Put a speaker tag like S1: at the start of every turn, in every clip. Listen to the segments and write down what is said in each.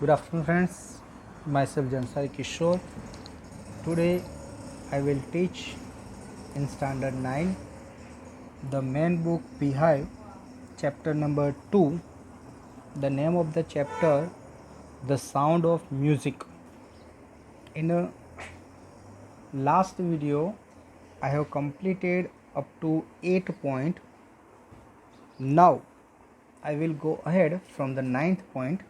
S1: Good afternoon, friends. Myself Jansari Kishore. Today I will teach in Standard 9 the main book Beehive, chapter number 2. The name of the chapter, The Sound of Music. In a last video, I have completed up to 8 point. Now I will go ahead from the 9th point.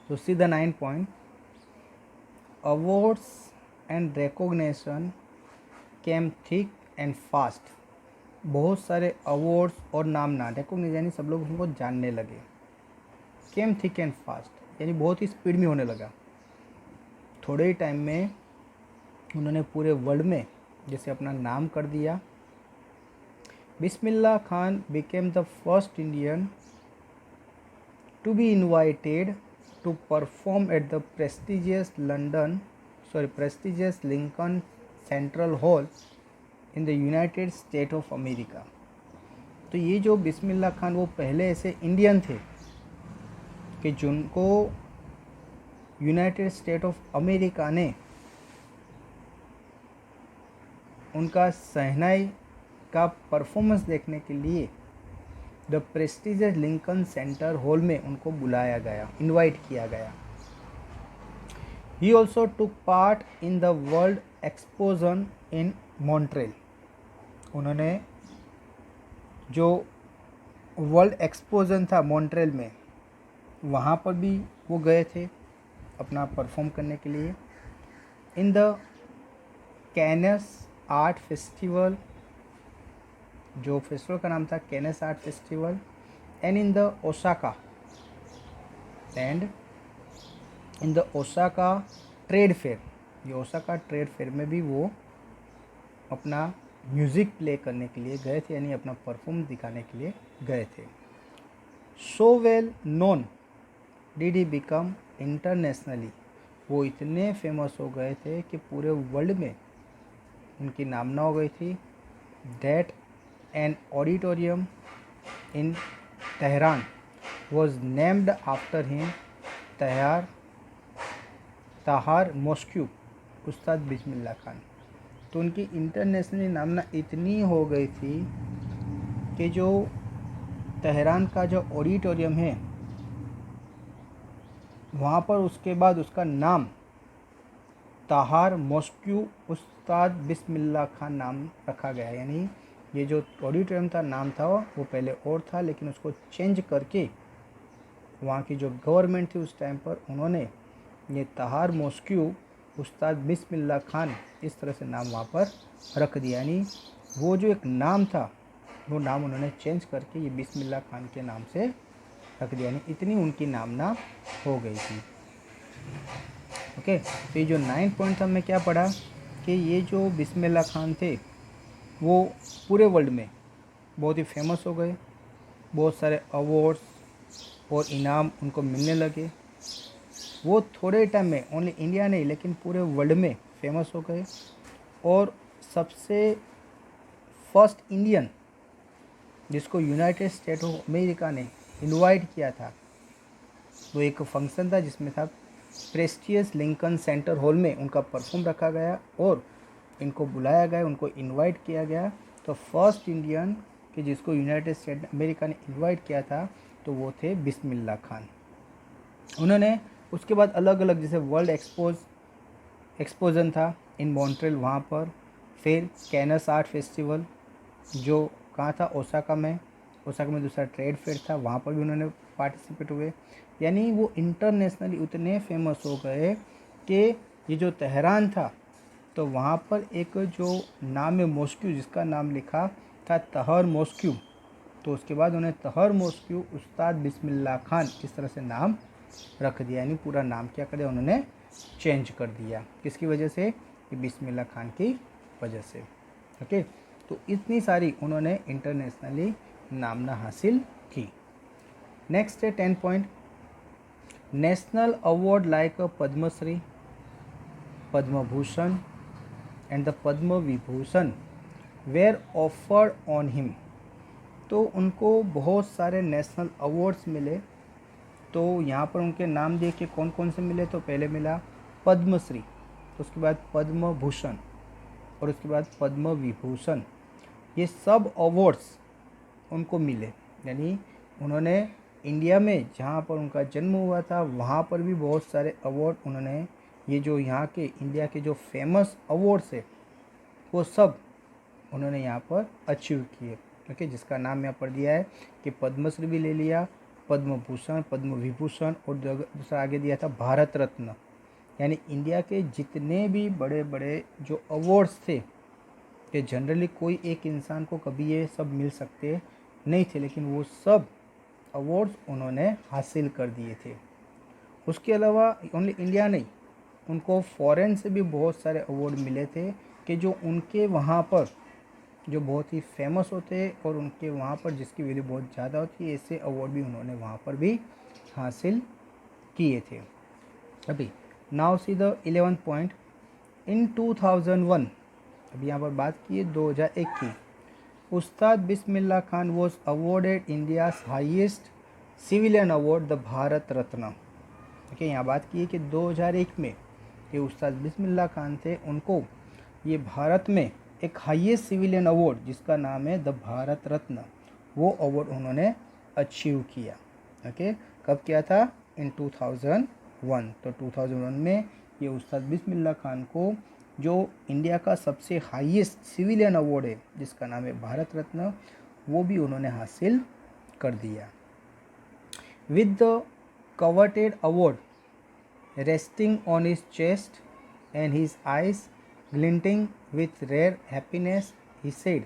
S1: So see the 9th point. Awards and recognition came thick and fast. बहुत सारे awards और नामना recognition यानी सब लोग उनको जानने लगे. केम थिक एंड फास्ट यानी बहुत ही स्पीड में होने लगा. थोड़े ही टाइम में उन्होंने पूरे वर्ल्ड में जैसे अपना नाम कर दिया. Bismillah Khan became the first Indian to be invited to perform at the prestigious Lincoln Central Hall in the United States of America. तो ये जो बिस्मिल्लाह खान वो पहले ऐसे इंडियन थे कि जिनको यूनाइटेड स्टेट ऑफ अमेरिका ने उनका शहनाई का परफॉर्मेंस देखने के लिए the prestigious Lincoln Center hall में उनको बुलाया गया, इनवाइट किया गया. He also took part in the world exposition in Montreal. उन्होंने जो वर्ल्ड एक्सपोजन था मॉन्ट्रियल में वहाँ पर भी वो गए थे अपना परफॉर्म करने के लिए. In the Cannes art festival, जो फेस्टिवल का नाम था Cannes art festival. And in the Osaka trade fair, ये ओसाका ट्रेड फेयर में भी वो अपना म्यूज़िक प्ले करने के लिए गए थे, यानी अपना परफॉर्मेंस दिखाने के लिए गए थे. So well known did he become internationally, वो इतने फेमस हो गए थे कि पूरे वर्ल्ड में उनकी नामना हो गई थी. That an auditorium in Tehran was named after him, ताहार मॉस्क्यू उस्ताद बिस्मिल्लाह खान. तो उनकी इंटरनेशनली नामना इतनी हो गई थी कि जो तेहरान का जो ऑडिटोरियम है वहाँ पर उसके बाद उसका नाम ताहार मॉस्क्यू उस्ताद बिस्मिल्लाह खान नाम रखा गया. यानी ये जो ऑडिटोरियम था नाम था वो पहले और था, लेकिन उसको चेंज करके वहाँ की जो गवर्नमेंट थी उस टाइम पर उन्होंने ये ताहार मॉस्क्यू उस्ताद बिस्मिल्लाह खान इस तरह से नाम वहाँ पर रख दिया. यानी वो जो एक नाम था वो नाम उन्होंने चेंज करके ये बिस्मिल्लाह खान के नाम से रख दिया. यानी इतनी उनकी नामना हो गई थी. ओके, तो ये जो 9 पॉइंट था मैं क्या पढ़ा कि ये जो बिस्मिल्लाह खान थे वो पूरे वर्ल्ड में बहुत ही फेमस हो गए. बहुत सारे अवार्ड्स और इनाम उनको मिलने लगे. वो थोड़े टाइम में ओनली इंडिया नहीं लेकिन पूरे वर्ल्ड में फेमस हो गए. और सबसे फर्स्ट इंडियन जिसको यूनाइटेड स्टेट ऑफ अमेरिका ने इनवाइट किया था, वो एक फंक्शन था जिसमें था प्रेस्टिजियस लिंकन सेंटर हॉल में उनका परफॉर्म रखा गया और इनको बुलाया गया, उनको इनवाइट किया गया. तो फर्स्ट इंडियन कि जिसको यूनाइटेड स्टेट अमेरिका ने इनवाइट किया था तो वो थे बिस्मिल्लाह खान. उन्होंने उसके बाद अलग अलग जैसे वर्ल्ड एक्सपोजन था इन मॉन्ट्रियल वहाँ पर, फिर कैनस आर्ट फेस्टिवल जो कहाँ था ओसाका में दूसरा ट्रेड फेयर था वहाँ पर भी उन्होंने पार्टिसिपेट हुए. यानी वो इंटरनेशनली उतने फेमस हो गए कि ये जो तेहरान था तो वहाँ पर एक जो नाम है मॉस्क्यू जिसका नाम लिखा था तहर मॉस्क्यू, तो उसके बाद उन्हें तहर मॉस्क्यू उस्ताद बिस्मिल्लाह खान इस तरह से नाम रख दिया. यानी पूरा नाम क्या कर दिया उन्होंने चेंज कर दिया. किसकी वजह से? कि बिस्मिल्लाह खान की वजह से. ओके, तो इतनी सारी उन्होंने इंटरनेशनली नामना हासिल की. नेक्स्ट है 10 point. National award like Padmashri, Padma Bhushan and the Padma Vibhushan were offered on him. तो उनको बहुत सारे नेशनल अवार्ड्स मिले तो यहाँ पर उनके नाम देखिए कौन कौन से मिले। तो पहले मिला पद्मश्री, तो उसके बाद पद्म भूषण और उसके बाद पद्म विभूषण। ये सब अवार्ड्स उनको मिले, यानी उन्होंने इंडिया में जहाँ पर उनका जन्म हुआ था वहाँ पर भी बहुत सारे अवार्ड उन्होंने, ये जो यहाँ के इंडिया के जो फेमस अवार्ड्स है वो सब उन्होंने यहाँ पर अचीव किए। ओके, जिसका नाम यहाँ पर दिया है कि पद्मश्री भी ले लिया, पद्म भूषण, पद्म विभूषण और दूसरा आगे दिया था भारत रत्न। यानी इंडिया के जितने भी बड़े बड़े जो अवार्ड्स थे कि जनरली कोई एक इंसान को कभी ये सब मिल सकते नहीं थे, लेकिन वो सब अवार्ड्स उन्होंने हासिल कर दिए थे। उसके अलावा ओनली इंडिया नहीं, उनको फॉरेन से भी बहुत सारे अवार्ड मिले थे कि जो उनके वहाँ पर जो बहुत ही फेमस होते और उनके वहाँ पर जिसकी वैल्यू बहुत ज़्यादा होती है, ऐसे अवार्ड भी उन्होंने वहाँ पर भी हासिल किए थे। अभी now see the 11th point. In 2001, अभी यहाँ पर बात की है 2001 की, Ustad Bismillah Khan was awarded India's highest civilian award the Bharat Ratna. देखिए यहाँ बात की है कि 2001 में ये उस्ताद बिस्मिल्लाह खान थे, उनको ये भारत में एक हाईएस्ट सिविलियन अवार्ड जिसका नाम है द भारत रत्न, वो अवार्ड उन्होंने अचीव किया। ओके, कब किया था? इन 2001। तो 2001 में ये उस्ताद बिस्मिल्लाह खान को जो इंडिया का सबसे हाईएस्ट सिविलियन अवार्ड है जिसका नाम है भारत रत्न, वो भी उन्होंने हासिल कर दिया। With the coveted award resting on his chest and his eyes glinting with rare happiness, he said,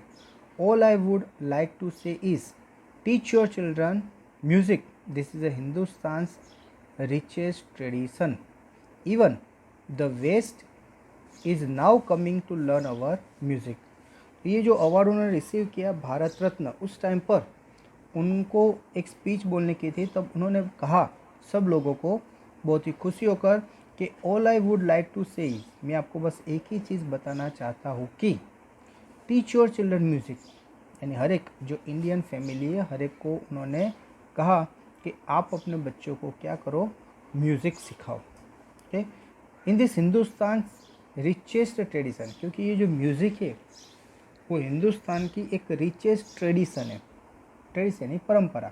S1: all I would like to say is, teach your children music. This is a Hindustan's richest tradition. Even the West is now coming to learn our music. ये जो award उन्होंने receive किया भारत रत्न, उस time पर उनको एक speech बोलने की थी, तब उन्होंने कहा सब लोगों को बहुत ही खुशी होकर कि all I would like to say, मैं आपको बस एक ही चीज़ बताना चाहता हूँ कि टीच योर चिल्ड्रन म्यूज़िक। यानी हर एक जो इंडियन फैमिली है हर एक को उन्होंने कहा कि आप अपने बच्चों को क्या करो, म्यूज़िक सिखाओ। Okay, in this Hindustan richest tradition, क्योंकि ये जो म्यूज़िक है वो हिंदुस्तान की एक रिचेस्ट ट्रेडिशन है, ट्रेडिशन यानी परंपरा।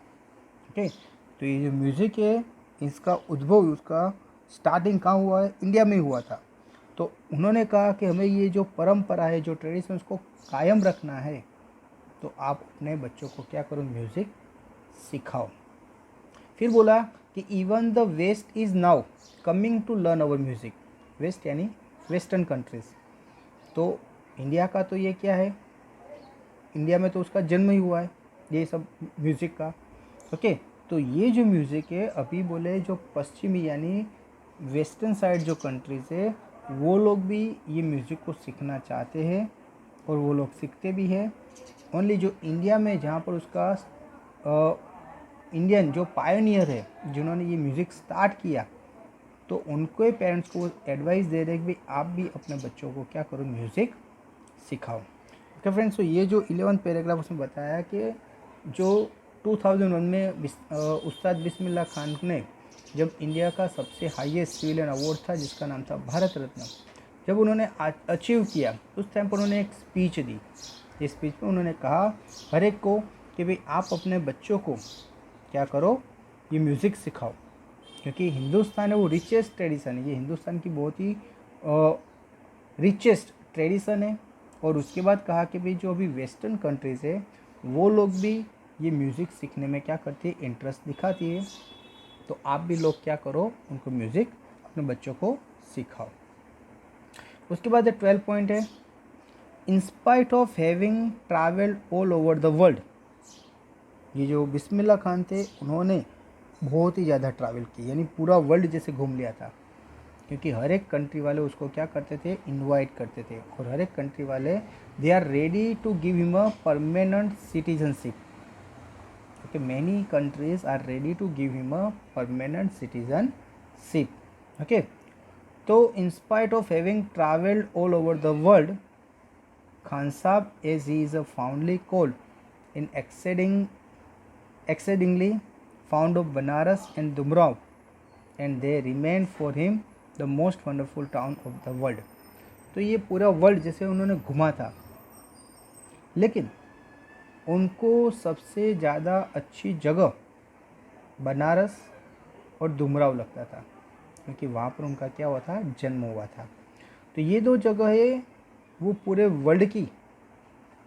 S1: ओके, तो ये जो म्यूज़िक है इसका उद्भव, उसका स्टार्टिंग कहाँ हुआ है? इंडिया में हुआ था। तो उन्होंने कहा कि हमें ये जो परंपरा है, जो ट्रेडिशन, उसको कायम रखना है, तो आप अपने बच्चों को क्या करो, म्यूज़िक सिखाओ। फिर बोला कि even the west is now coming to learn our music. West यानी वेस्टर्न कंट्रीज़। तो इंडिया का तो ये क्या है, इंडिया में तो उसका जन्म ही हुआ है ये सब म्यूज़िक का। ओके, तो ये जो म्यूज़िक है अभी बोले जो पश्चिमी यानी वेस्टर्न साइड जो कंट्रीज़ है वो लोग भी ये म्यूज़िक को सीखना चाहते हैं और वो लोग सीखते भी हैं। ओनली जो इंडिया में जहाँ पर उसका इंडियन जो पायोनियर है जिन्होंने ये म्यूज़िक स्टार्ट किया, तो उनके पेरेंट्स को एडवाइस दे रहे कि भाई आप भी अपने बच्चों को क्या करो, म्यूज़िक सिखाओ। ओके फ्रेंड्स, तो ये जो 11th पैराग्राफ उसमें बताया कि जो 2001 में उस्ताद बिस्मिल्लाह खान ने जब इंडिया का सबसे हाईएस्ट सिविलियन अवार्ड था जिसका नाम था भारत रत्न, जब उन्होंने अचीव किया उस टाइम पर उन्होंने एक स्पीच दी। इस स्पीच में उन्होंने कहा हर एक को कि भाई आप अपने बच्चों को क्या करो, ये म्यूज़िक सिखाओ, क्योंकि हिंदुस्तान है वो रिचेस्ट ट्रेडिशन है, ये हिंदुस्तान की बहुत ही रिचेस्ट ट्रेडिशन है। और उसके बाद कहा कि भाई जो अभी वेस्टर्न कंट्रीज़ है वो लोग भी ये म्यूज़िक सीखने में क्या करती है, इंटरेस्ट दिखाती है, तो आप भी लोग क्या करो, उनको म्यूज़िक अपने बच्चों को सिखाओ। उसके बाद 12 पॉइंट है, in spite of having travelled all over the world. ये जो बिस्मिल्लाह खान थे उन्होंने बहुत ही ज़्यादा ट्रैवल की, यानी पूरा वर्ल्ड जैसे घूम लिया था, क्योंकि हर एक कंट्री वाले उसको क्या करते थे, इनवाइट करते थे, और हर एक कंट्री वाले they are ready to give him a permanent citizenship. Okay, many countries are ready to give him a permanent citizenship. Okay, so in spite of having traveled all over the world, Khan Sahib, as he is fondly called, in exceedingly found of Banaras and Dumraon and they remain for him the most wonderful town of the world. तो ये पूरा world जैसे उन्होंने घुमा था, लेकिन उनको सबसे ज़्यादा अच्छी जगह बनारस और दुमराव लगता था, क्योंकि वहाँ पर उनका क्या हुआ था, जन्म हुआ था। तो ये दो जगह है वो पूरे वर्ल्ड की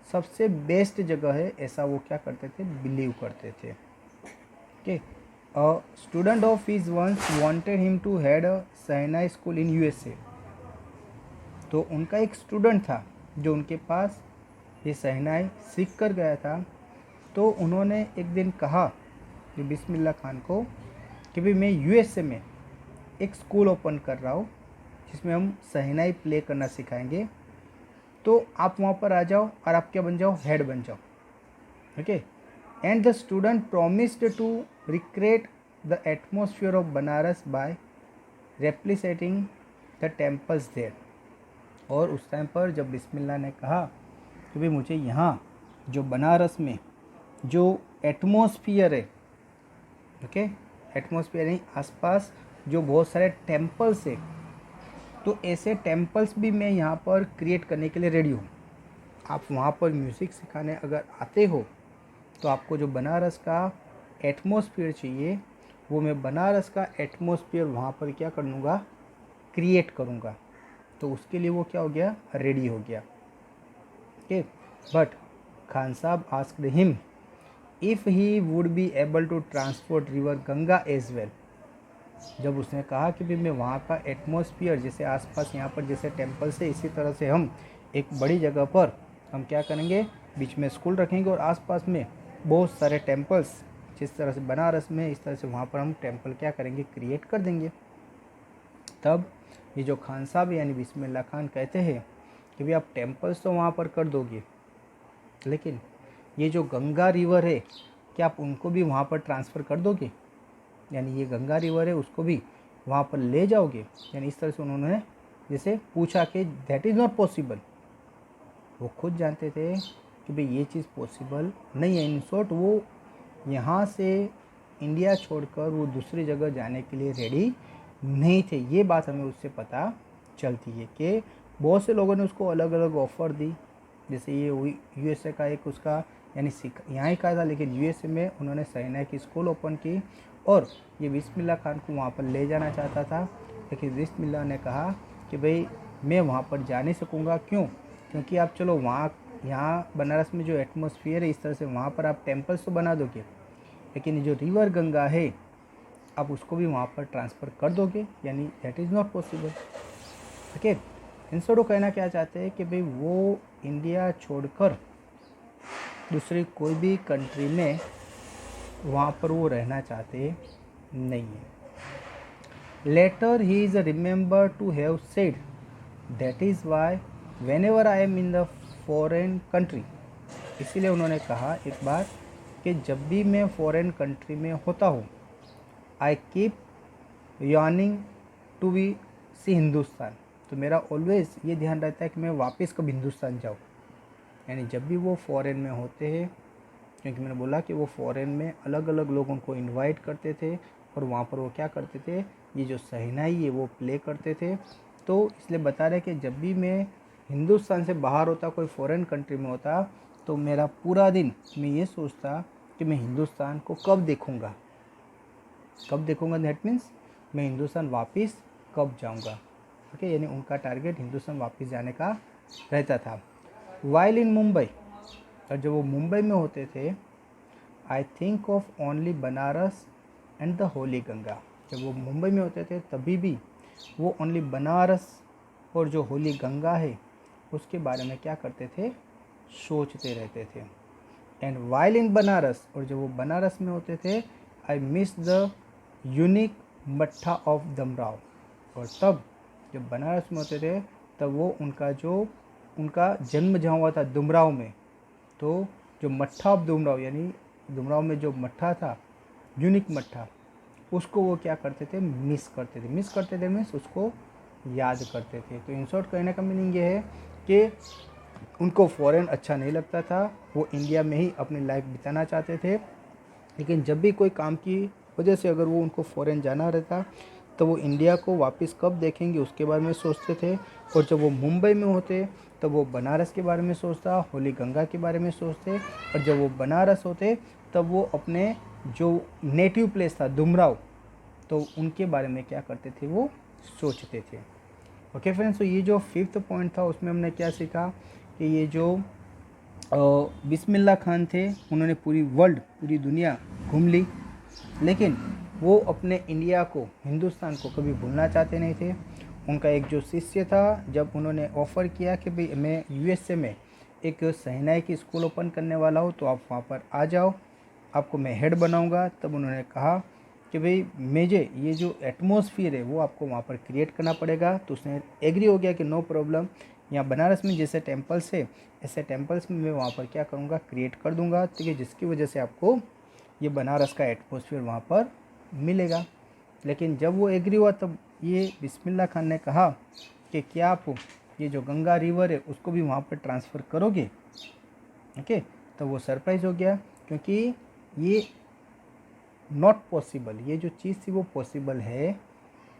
S1: सबसे बेस्ट जगह है, ऐसा वो क्या करते थे, बिलीव करते थे। Okay, a student of his once wanted him to head a shehnai school in USA. तो उनका एक स्टूडेंट था जो उनके पास ये सहनाई सीख कर गया था। तो उन्होंने एक दिन कहा कि बिस्मिल्लाह खान को कि भाई मैं यूएसए में एक स्कूल ओपन कर रहा हूँ जिसमें हम सहनाई प्ले करना सिखाएंगे, तो आप वहाँ पर आ जाओ और आप क्या बन जाओ, हेड बन जाओ। Okay, and the student promised to recreate the atmosphere of Banaras by replicating the temples there. और उस टाइम पर जब बिस्मिल्लाह ने कहा कि भाई मुझे यहाँ जो बनारस में जो एटमॉस्फियर है, ओके, एटमॉस्फियर नहीं, आसपास जो बहुत सारे टेम्पल्स है, तो ऐसे टेम्पल्स भी मैं यहाँ पर क्रिएट करने के लिए रेडी हूँ। आप वहाँ पर म्यूज़िक सिखाने अगर आते हो तो आपको जो बनारस का एटमॉस्फियर चाहिए वो मैं बनारस का एटमॉस्फियर वहाँ पर क्या कर लूँगा, क्रिएट करूँगा। तो उसके लिए वो क्या हो गया, रेडी हो गया। Okay, but Khan Sahab asked him if he would be able to transport river Ganga as well. जब उसने कहा कि भी मैं वहाँ का एटमॉस्फियर जैसे आसपास यहाँ पर जैसे टेम्पल से, इसी तरह से हम एक बड़ी जगह पर हम क्या करेंगे, बीच में स्कूल रखेंगे और आसपास में बहुत सारे टेम्पल्स, जिस तरह से बनारस में इस तरह से वहाँ पर हम टेम्पल क्या करेंगे, क्रिएट कर देंगे। तब ये जो खान साहब यानी बिस्मिल्लाह खान कहते हैं कि भाई आप टेम्पल्स तो वहाँ पर कर दोगे, लेकिन ये जो गंगा रिवर है क्या आप उनको भी वहाँ पर ट्रांसफ़र कर दोगे, यानी ये गंगा रिवर है उसको भी वहाँ पर ले जाओगे। यानी इस तरह से उन्होंने जैसे पूछा कि दैट इज़ नॉट पॉसिबल। वो खुद जानते थे कि भाई ये चीज़ पॉसिबल नहीं है। इन शॉर्ट वो यहाँ से इंडिया छोड़कर वो दूसरी जगह जाने के लिए रेडी नहीं थे। ये बात हमें उससे पता चलती है कि बहुत से लोगों ने उसको अलग अलग ऑफ़र दी, जैसे ये यूएसए का एक उसका यानी यहाँ ही का था, लेकिन यूएसए में उन्होंने सहना की स्कूल ओपन की और ये बिस्मिल्लाह खान को वहाँ पर ले जाना चाहता था। लेकिन बिस्मिल्लाह ने कहा कि भाई मैं वहाँ पर जा नहीं सकूँगा। क्यों? क्योंकि आप चलो वहाँ यहाँ बनारस में जो एटमॉस्फेयर है इस तरह से वहाँ पर आप टेम्पल्स तो बना दोगे, लेकिन ये जो रिवर गंगा है आप उसको भी वहाँ पर ट्रांसफ़र कर दोगे, यानी that is not possible. Okay, instead वो कहना क्या चाहते हैं कि भाई वो इंडिया छोड़कर दूसरी कोई भी कंट्री में वहाँ पर वो रहना चाहते नहीं है। Later he is remember to have said that is why whenever I am in the foreign country. इसीलिए उन्होंने कहा एक बार कि जब भी मैं फॉरेन कंट्री में होता हूँ, I keep yearning to be see Hindustan. तो मेरा ऑलवेज़ ये ध्यान रहता है कि मैं वापस कब हिंदुस्तान जाऊँ। यानी जब भी वो फॉरेन में होते हैं, क्योंकि मैंने बोला कि वो फॉरेन में अलग अलग लोगों को इनवाइट करते थे और वहाँ पर वो क्या करते थे, ये जो सहनाई है वो प्ले करते थे। तो इसलिए बता रहे कि जब भी मैं हिंदुस्तान से बाहर होता, कोई फॉरेन कंट्री में होता, तो मेरा पूरा दिन मैं ये सोचता कि मैं हिंदुस्तान को कब देखूँगा, कब देखूँगा, दैट मीन्स मैं हिंदुस्तान वापस कब जाऊँगा। ओके, यानी उनका टारगेट हिंदुस्तान वापस जाने का रहता था। वाइल इन मुंबई, और जब वो मुंबई में होते थे, I think of only Banaras and the Holi Ganga. जब वो मुंबई में होते थे तभी भी वो ओनली बनारस और जो होली गंगा है उसके बारे में क्या करते थे, सोचते रहते थे। एंड वाइल इन बनारस, और जब वो बनारस में होते थे, आई मिस द यूनिक मट्ठा ऑफ दमराव। और तब जब बनारस में होते थे तब वो उनका जन्म जहाँ हुआ था दुमराव में, तो जो मट्ठा ऑफ दुमराव यानी दुमराव में जो मट्ठा था, यूनिक मट्ठा, उसको वो क्या करते थे, मिस करते थे मीन्स उसको याद करते थे। तो इन शॉर्ट कहने का मीनिंग ये है कि उनको फॉरेन अच्छा नहीं लगता था, वो इंडिया में ही अपनी लाइफ बिताना चाहते थे। लेकिन जब भी कोई काम की वजह से अगर वो उनको फ़ॉरेन जाना रहता तो वो इंडिया को वापस कब देखेंगे उसके बारे में सोचते थे। और जब वो मुंबई में होते तब वो बनारस के बारे में सोचता, होली गंगा के बारे में सोचते। और जब वो बनारस होते तब वो अपने जो नेटिव प्लेस था डुमराव, तो उनके बारे में क्या करते थे, वो सोचते थे। ओके फ्रेंड्स, तो ये जो फिफ्थ पॉइंट था उसमें हमने क्या सीखा कि ये जो बिस्मिल्लाह खान थे उन्होंने पूरी वर्ल्ड, पूरी दुनिया घूम ली, लेकिन वो अपने इंडिया को, हिंदुस्तान को कभी भूलना चाहते नहीं थे। उनका एक जो शिष्य था, जब उन्होंने ऑफ़र किया कि भाई मैं यूएसए में एक शहनाई की स्कूल ओपन करने वाला हूँ तो आप वहाँ पर आ जाओ, आपको मैं हेड बनाऊँगा, तब उन्होंने कहा कि भाई मुझे ये जो एटमॉस्फेयर है वो आपको वहाँ पर क्रिएट करना पड़ेगा। तो उसने एग्री हो गया कि नो प्रॉब्लम, यहाँ बनारस में जैसे टेम्पल्स है ऐसे टेम्पल्स में मैं वहाँ पर क्या करूँगा, क्रिएट कर दूँगा, ठीक है, जिसकी वजह से आपको ये बनारस का एटमॉस्फेयर वहाँ पर मिलेगा। लेकिन जब वो एग्री हुआ तब ये बिस्मिल्लाह खान ने कहा कि क्या आप ये जो गंगा रिवर है उसको भी वहाँ पर ट्रांसफ़र करोगे। ओके, तो वो सरप्राइज़ हो गया क्योंकि ये नॉट पॉसिबल, ये जो चीज़ थी वो पॉसिबल है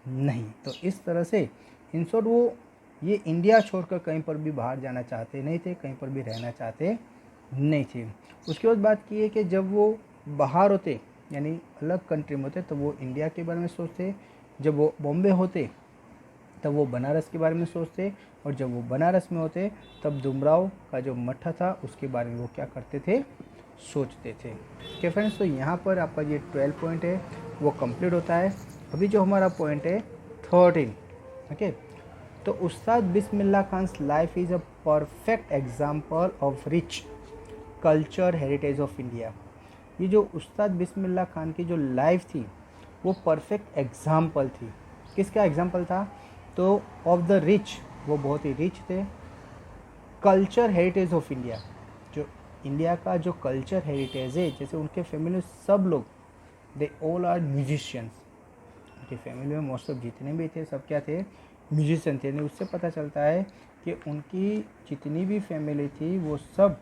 S1: नहीं। तो इस तरह से इन शॉर्ट वो ये इंडिया छोड़कर कहीं पर भी बाहर जाना चाहते नहीं थे, कहीं पर भी रहना चाहते नहीं थे। उसके बाद बात की है कि जब वो बाहर होते यानी अलग कंट्री में होते तो वो इंडिया के बारे में सोचते, जब वो बॉम्बे होते तब वो बनारस के बारे में सोचते, और जब वो बनारस में होते तब डुमराव का जो मठा था उसके बारे में वो क्या करते थे, सोचते थे। ओके फ्रेंड्स, तो यहाँ पर आपका ये 12 पॉइंट है वो कंप्लीट होता है। अभी जो हमारा पॉइंट है 13, ओके, तो Ustad Bismillah Khan's life is a perfect example of rich culture heritage of India. ये जो उस्ताद बिस्मिल्लाह खान की जो लाइफ थी वो परफेक्ट एग्जाम्पल थी। किसका एग्जाम्पल था, तो ऑफ द रिच, वो बहुत ही रिच थे, कल्चर हेरिटेज ऑफ इंडिया, जो इंडिया का जो कल्चर हेरिटेज है, जैसे उनके फैमिली में सब लोग दे ऑल आर म्यूजिशियंस, उनकी फैमिली में मोस्ट ऑफ जितने भी थे सब क्या थे, म्यूजिशियन थे। नहीं, उससे पता चलता है कि उनकी जितनी भी फैमिली थी वो सब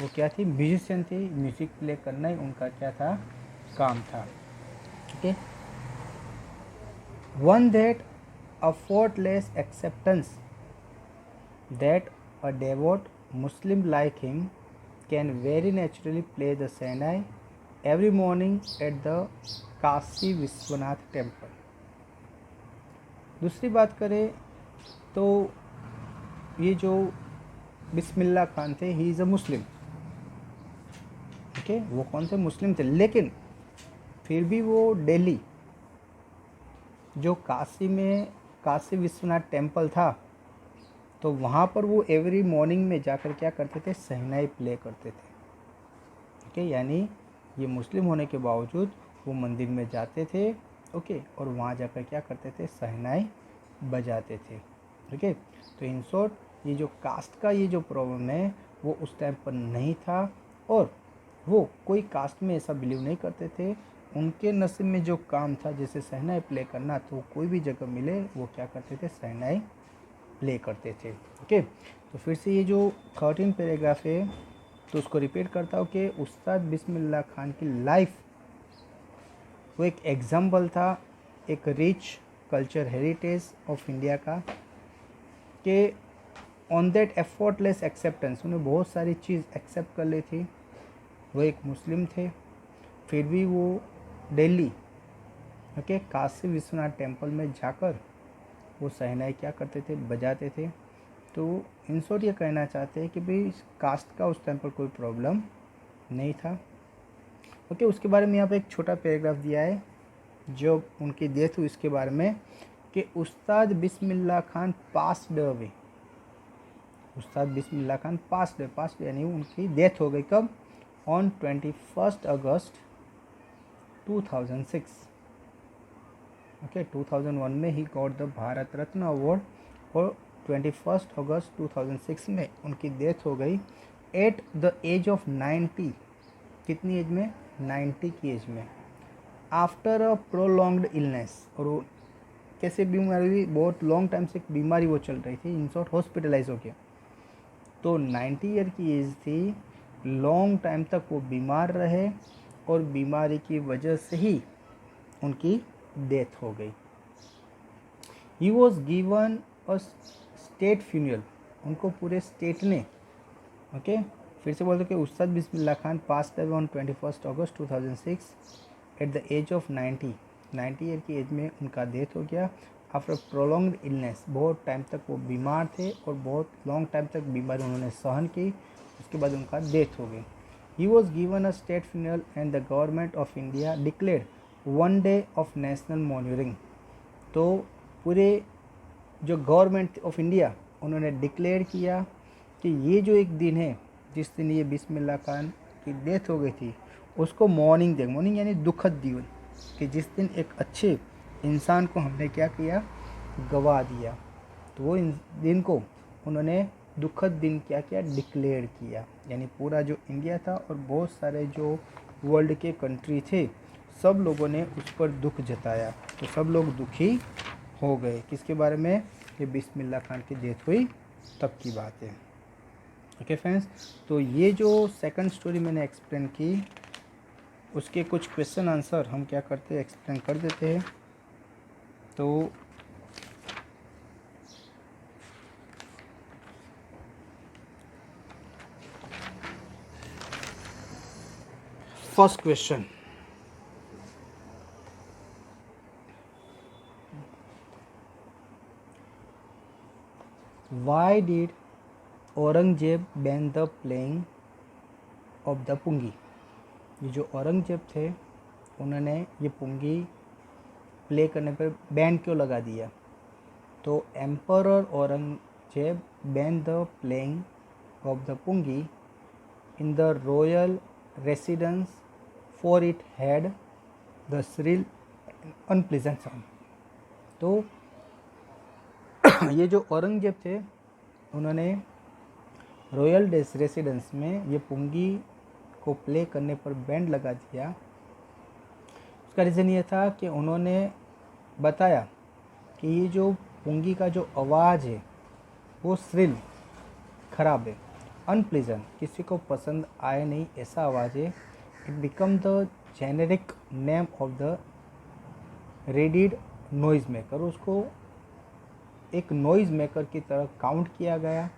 S1: वो क्या थी, म्यूजिशियन थी, म्यूज़िक प्ले करना ही उनका क्या था, काम था। Okay, one that effortless acceptance that a devout Muslim like him can very naturally play the Sainai every morning at the Kashi Vishwanath temple. दूसरी बात करें तो ये जो बिस्मिल्लाह खान थे, he is a Muslim, okay, वो कौन से मुस्लिम थे, लेकिन फिर भी वो दिल्ली जो काशी में काशी विश्वनाथ टेम्पल था तो वहाँ पर वो एवरी मॉर्निंग में जाकर क्या करते थे, शहनाई प्ले करते थे। ओके, यानी ये मुस्लिम होने के बावजूद वो मंदिर में जाते थे, ओके, और वहाँ जाकर क्या करते थे, शहनाई बजाते थे। ओके, तो इन शॉर्ट ये जो कास्ट का ये जो प्रॉब्लम है वो उस टाइम पर नहीं था, और वो कोई कास्ट में ऐसा बिलीव नहीं करते थे। उनके नसीब में जो काम था जैसे शहनाई प्ले करना, तो कोई भी जगह मिले वो क्या करते थे, शहनाई प्ले करते थे। ओके, तो फिर से ये जो 13 पैराग्राफ है तो उसको रिपीट करता हूँ कि उस्ताद बिस्मिल्लाह खान की लाइफ वो एक एग्जाम्पल था, एक rich culture heritage of India का, कि ऑन दैट एफर्टलेस एक्सेप्टेंस, उन्हें बहुत सारी चीज़ एक्सेप्ट कर ली थी। वो एक मुस्लिम थे, फिर भी वो दिल्ली, ओके, काशी विश्वनाथ टेम्पल में जाकर वो शहनाई क्या करते थे, बजाते थे। तो इन शॉर्ट ये कहना चाहते हैं कि भाई कास्ट का उस टाइम पर कोई प्रॉब्लम नहीं था। ओके, उसके बारे में यहाँ पे एक छोटा पैराग्राफ दिया है जो उनकी डेथ हुई इसके बारे में, कि उस्ताद बिस्मिल्लाह खान पास्ड अवे। उस्ताद बिस्मिल्लाह खान पास्ड यानी उनकी डेथ हो गई कब, ऑन 21 अगस्त 2006। ओके, 2001 में he got the Bharat Ratna award, और 21 अगस्त 2006 में उनकी डेथ हो गई एट द एज ऑफ 90। कितनी एज में, 90 की एज में, आफ्टर अ प्रोलॉन्ग्ड इलनेस। और वो कैसे बीमारी हुई, बहुत लॉन्ग टाइम से बीमारी वो चल रही थी, इन शॉर्ट हॉस्पिटलाइज हो गया। तो 90 ईयर की एज थी, लॉन्ग टाइम तक वो बीमार रहे, और बीमारी की वजह से ही उनकी डेथ हो गई। He was given a state funeral, उनको पूरे स्टेट ने, ओके फिर से बोलते कि Ustad Bismillah Khan passed away on 21 August 2006 at the age of 90 year की एज में उनका डेथ हो गया। आफ्टर प्रोलॉन्ग्ड इलनेस, बहुत टाइम तक वो बीमार थे और बहुत लॉन्ग टाइम तक बीमारी उन्होंने सहन की, उसके बाद उनका डेथ हो गई। He was given a state funeral and the government of India declared 1 day of national morning. तो पूरे जो गवर्नमेंट ऑफ इंडिया उन्होंने डिक्लेयर किया कि ये जो एक दिन है जिस दिन ये बिस्मिल्लाह खान की डेथ हो गई थी, उसको मॉर्निंग डे, मॉर्निंग यानी दुखद दिन, कि जिस दिन एक अच्छे इंसान को हमने क्या किया, गवा दिया। तो वो दिन को उन्होंने दुखद दिन क्या किया, डिक्लेयर किया। यानी पूरा जो इंडिया था और बहुत सारे जो वर्ल्ड के कंट्री थे, सब लोगों ने उस पर दुख जताया। तो सब लोग दुखी हो गए। किसके बारे में, कि बिस्मिल्लाह खान की डेथ हुई तब की बात है। ओके फ्रेंड्स, तो ये जो सेकंड स्टोरी मैंने एक्सप्लेन की, उसके कुछ क्वेश्चन आंसर हम क्या करते हैं, एक्सप्लेन कर देते हैं। तो first question, why did Aurangzeb ban the playing of the pungi. ये जो औरंगजेब थे, उन्होंने ये पुंगी प्ले करने पर बैन क्यों लगा दिया। तो emperor Aurangzeb ban the playing of the pungi in the royal residence for it had the shrill unpleasant sound. तो ये जो औरंगजेब थे, उन्होंने रॉयल रेसिडेंस में ये पुंगी को प्ले करने पर बैंड लगा दिया। उसका रीज़न ये था कि उन्होंने बताया कि ये जो पुंगी का जो आवाज़ है वो श्रिल, खराब है, अनप्लीजेंट, किसी को पसंद आए नहीं ऐसा आवाज़ है। It become the generic name of the raided noise maker, उसको एक नॉइज़ मेकर की तरह काउंट किया गया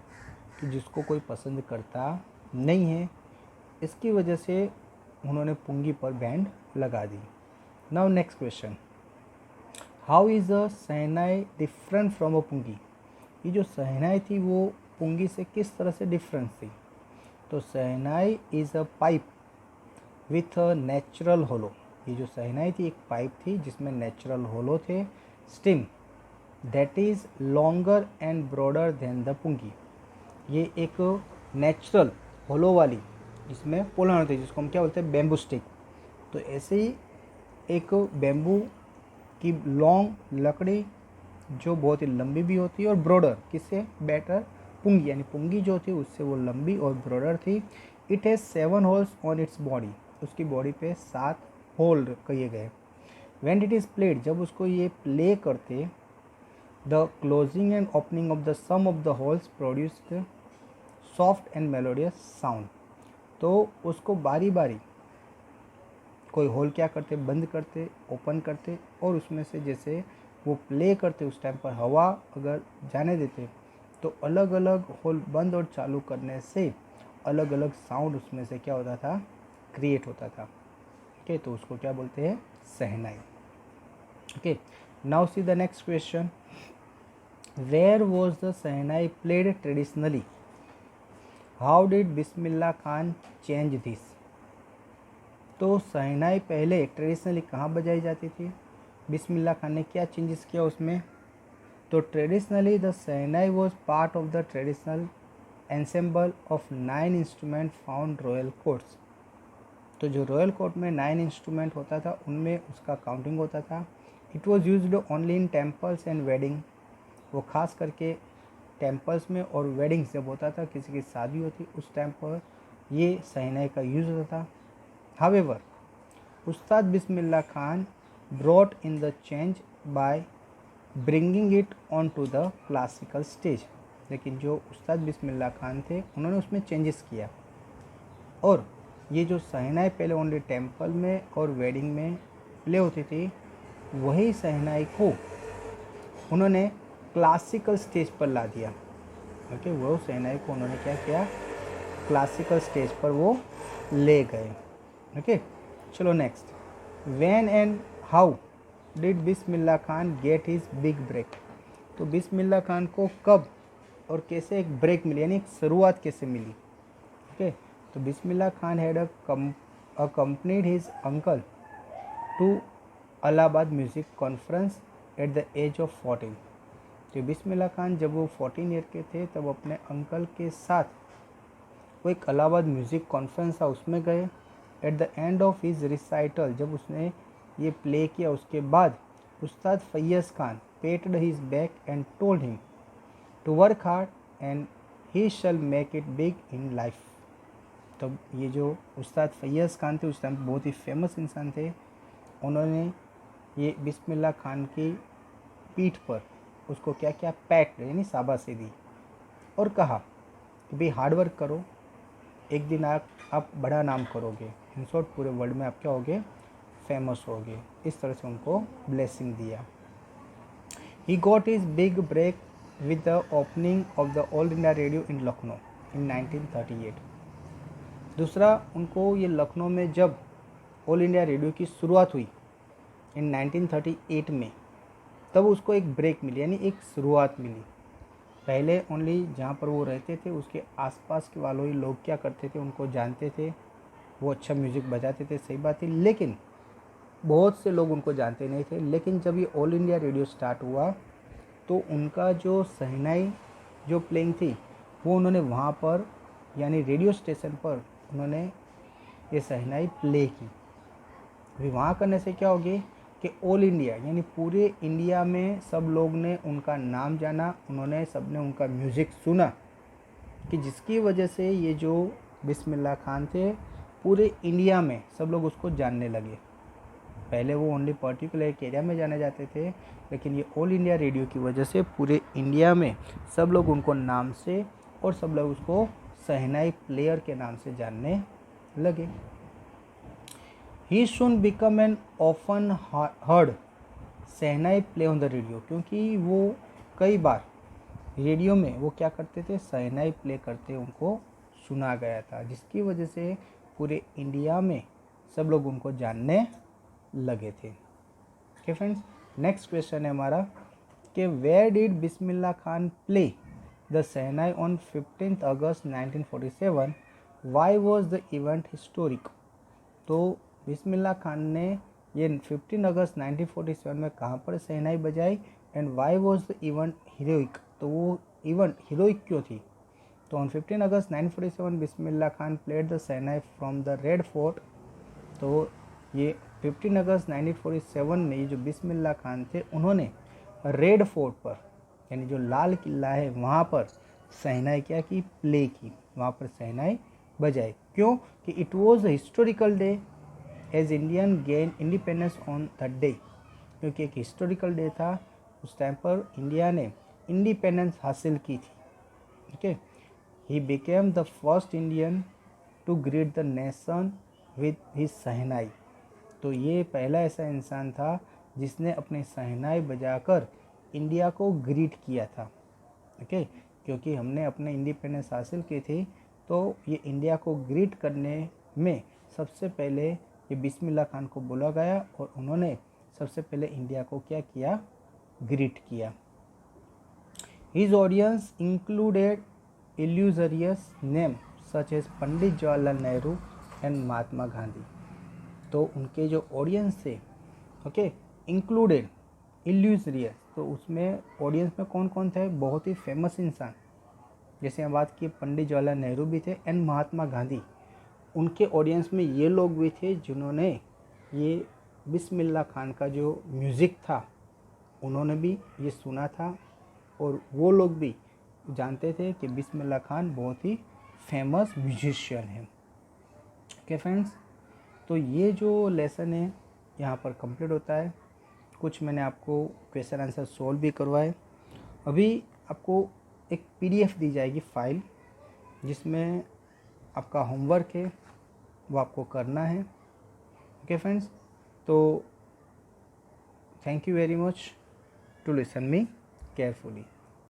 S1: कि जिसको कोई पसंद करता नहीं है। इसकी वजह से उन्होंने पुंगी पर बैंड लगा दी। Now next question, how is a shehnai different from a pungi. ये जो शहनाई थी वो पुंगी से किस तरह से डिफरेंट थी। तो shehnai is a pipe with a natural hollow. ये जो शहनाई थी एक पाइप थी जिसमें नेचुरल होलो थे, stem that is longer and broader than the pungi. ये एक नेचुरल होलो वाली जिसमें पोलन होती है, जिसको हम क्या बोलते हैं, बेम्बू स्टिक। तो ऐसे ही एक बेम्बू की लॉन्ग लकड़ी जो बहुत ही लंबी भी होती है और ब्रॉडर, किससे, बेटर पुंगी, यानी पुंगी जो थी उससे वो लंबी और ब्रॉडर थी। It has 7 holes on its body, उसकी बॉडी पे 7 होल किए गए। व्हेन इट इज़ प्लेड, जब उसको ये प्ले करते, the closing and opening of the some of the holes produced soft and melodious sound. तो उसको बारी बारी कोई होल क्या करते, बंद करते, ओपन करते, और उसमें से जैसे वो प्ले करते उस टाइम पर हवा अगर जाने देते तो अलग अलग होल बंद और चालू करने से अलग अलग साउंड उसमें से क्या होता था, क्रिएट होता था। ओके, तो उसको क्या बोलते हैं, shehnai. Okay, now see the next question, where was the shehnai played traditionally, how did Bismillah Khan change this. तो शहनाई पहले ट्रेडिशनली कहाँ बजाई जाती थी, बिस्मिल्लाह खान ने क्या चेंजेस किया उसमें। तो traditionally the shehnai was part of the traditional ensemble of 9 instrument found royal courts. तो जो रॉयल कोर्ट में 9 इंस्ट्रूमेंट होता था उनमें उसका काउंटिंग होता था। It was used only in temples and wedding, वो खास करके टेम्पल्स में और वेडिंग्स जब होता था, किसी की शादी होती उस टाइम पर ये शहनाई का यूज़ होता था। However Ustad Bismillah Khan brought in the change by bringing it on to the classical stage. लेकिन जो उस्ताद बिस्मिल्लाह खान थे उन्होंने उसमें चेंजेस किया और ये जो शहनाई पहले ओनली टेम्पल में और वेडिंग में प्ले होती थी, वही शहनाई को उन्होंने क्लासिकल स्टेज पर ला दिया। ओके, वो शहनाई को उन्होंने क्या किया, क्लासिकल स्टेज पर वो ले गए। ओके, चलो next, when and how did Bismillah Khan get his big break. तो बिस्मिल्लाह खान को कब और कैसे एक ब्रेक मिली, यानी एक शुरुआत कैसे मिली। ओके, तो Bismillah Khan had accompanied his uncle to Allahabad music conference at the age of 14। तो बिस्मिल्लाह खान जब वो 14 ईयर के थे तब अपने अंकल के साथ वो एक इलाहाबाद म्यूज़िक कॉन्फ्रेंस था, उसमें गए। At the end of his recital, जब उसने ये प्ले किया उसके बाद Ustad Faiyaz Khan patted his back and told him to work hard and he shall make it big in life. तब ये जो उस्ताद फैयज़ खान थे, उस टाइम बहुत ही फेमस इंसान थे, उन्होंने ये बिस्मिल्लाह खान की पीठ पर उसको क्या क्या पैट यानी शाबाशी दी और कहा कि भाई हार्ड वर्क करो, एक दिन आप बड़ा नाम करोगे, इन शॉर्ट पूरे वर्ल्ड में आप क्या होगे, फेमस होगे। इस तरह से उनको ब्लेसिंग दिया। He got his big break with the opening of the All India Radio in Lucknow in 1938। दूसरा, उनको ये लखनऊ में जब ऑल इंडिया रेडियो की शुरुआत हुई इन 1938 में, तब उसको एक ब्रेक मिली, यानी एक शुरुआत मिली। पहले ओनली जहाँ पर वो रहते थे उसके आसपास के वालों ही लोग क्या करते थे, उनको जानते थे, वो अच्छा म्यूज़िक बजाते थे, सही बात है, लेकिन बहुत से लोग उनको जानते नहीं थे। लेकिन जब ये ऑल इंडिया रेडियो स्टार्ट हुआ तो उनका जो शहनाई जो प्लेइंग थी वो उन्होंने वहाँ पर यानी रेडियो स्टेशन पर उन्होंने ये शहनाई प्ले की। अभी वहाँ करने से क्या होगी कि ऑल इंडिया यानी पूरे इंडिया में सब लोग ने उनका नाम जाना, उन्होंने सबने उनका म्यूज़िक सुना, कि जिसकी वजह से ये जो बिस्मिल्लाह खान थे पूरे इंडिया में सब लोग उसको जानने लगे। पहले वो ओनली पर्टिकुलर एक एरिया में जाने जाते थे, लेकिन ये ऑल इंडिया रेडियो की वजह से पूरे इंडिया में सब लोग उनको नाम से और सब लोग उसको शहनाई प्लेयर के नाम से जानने लगे। ही soon become an often heard shehnai play on the radio, क्योंकि वो कई बार रेडियो में वो क्या करते थे, शहनाई प्ले करते उनको सुना गया था, जिसकी वजह से पूरे इंडिया में सब लोग उनको जानने लगे थे। ओके फ्रेंड्स, नेक्स्ट क्वेश्चन है हमारा कि where did Bismillah Khan play the shehnai on 15 August 1947, why was the event historic. तो बिस्मिल्लाह खान ने ये 15 अगस्त 1947 में कहाँ पर शहनाई बजाई and Y was the event heroic. तो वो इवेंट हीरोइक क्यों थी। तो on 15 August 1947 Bismillah Khan played the shehnai from the red fort. तो ये 15 अगस्त 1947 में ये जो बिस्मिल्लाह खान थे उन्होंने रेड फोर्ट पर यानी जो लाल किला है वहाँ पर शहनाई क्या की, प्ले की, वहाँ पर शहनाई बजाई। क्यों कि it was a historical day as Indian gain independence on the day, क्योंकि एक हिस्टोरिकल डे था, उस टाइम पर इंडिया ने इंडिपेंडेंस हासिल की थी। Okay, he became the first Indian to greet the nation with his shehnai. तो ये पहला ऐसा इंसान था जिसने अपनी शहनाई बजाकर इंडिया को ग्रीट किया था। ओके, क्योंकि हमने अपने इंडिपेंडेंस हासिल की थी, तो ये इंडिया को ग्रीट करने में सबसे पहले ये बिस्मिल्लाह खान को बोला गया और उन्होंने सबसे पहले इंडिया को क्या किया, ग्रीट किया। His audience included illustrious name such as Pandit Jawaharlal Nehru and Mahatma Gandhi. तो उनके जो ऑडियंस थे, ओके, इंक्लूडेड इल्यूजरियस, तो उसमें ऑडियंस में कौन कौन थे, बहुत ही फेमस इंसान, जैसे हम बात की पंडित जवाहरलाल नेहरू भी थे एंड महात्मा गांधी। उनके ऑडियंस में ये लोग भी थे जिन्होंने ये बिस्मिल्लाह खान का जो म्यूज़िक था उन्होंने भी ये सुना था और वो लोग भी जानते थे कि बिस्मिल्लाह खान बहुत ही फेमस म्यूजिशियन है। ओके फ्रेंड्स, तो ये जो लेसन है यहाँ पर कंप्लीट होता है। कुछ मैंने आपको क्वेश्चन आंसर सॉल्व भी करवाए। अभी आपको एक PDF दी जाएगी फाइल, जिसमें आपका होमवर्क है वो आपको करना है। ओके फ्रेंड्स, तो thank you very much to listen me carefully.